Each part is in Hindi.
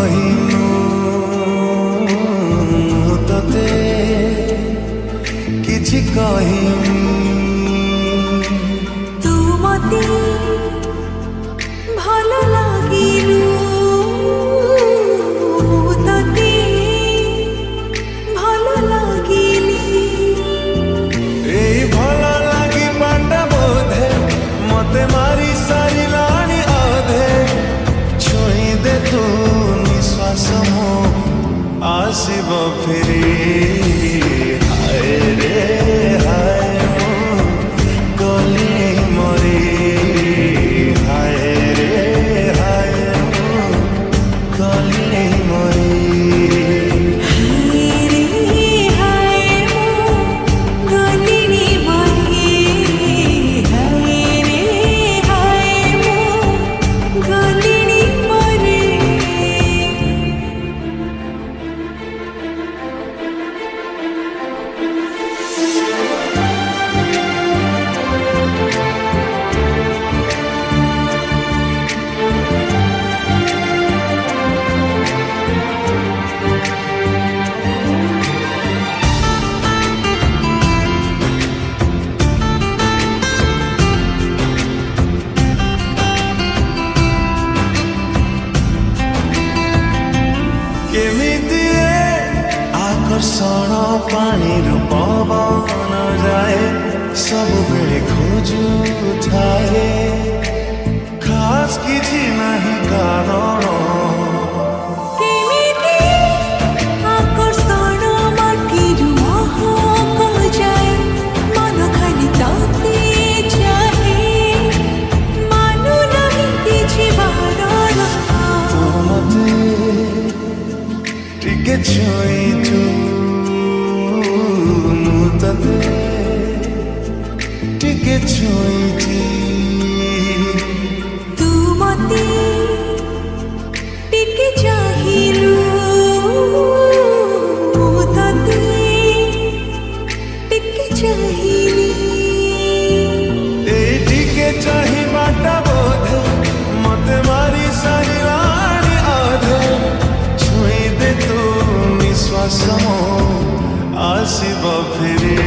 कहिनु तते किछि कहिनु तू मते भल लागिलु तते भल लागिली ए भल लागी पाटा बोधे मते मारी सारी लाणी आधे छुई दे तू निश्वास मो आसिब फेरी हाय रे हाय मो गली मरी हाय रे हाय मो गली मरी आकर्षण पानी पवन जाए सब बेले खोजु थाए खास किछि नाही कारण टिके छुईचु तते टिके छुईची तू मते टिके चाहिलु तते टिके चाहिली ए टिके चाही बाटा बोधे मते मारी सारी लाणी आधे छुई दे तू निश्वास मो आसिब फेरी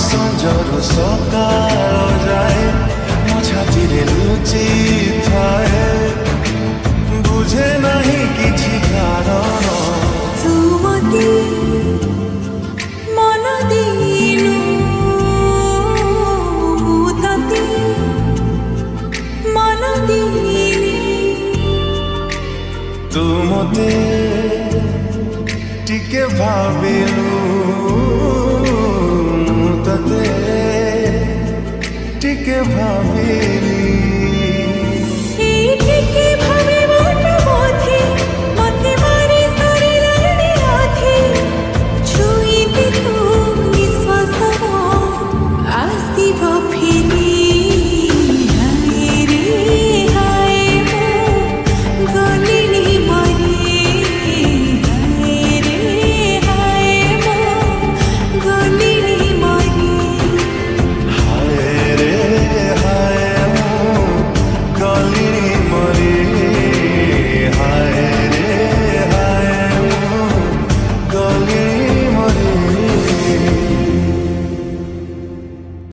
संजरु सकाळ जाए मो छातीरे लुचि थाए बुझे नहीं किछि कारण तू मते मन दिलु तते मन दिली तू मते टिके भाबिलु तते टिके भाबिलु।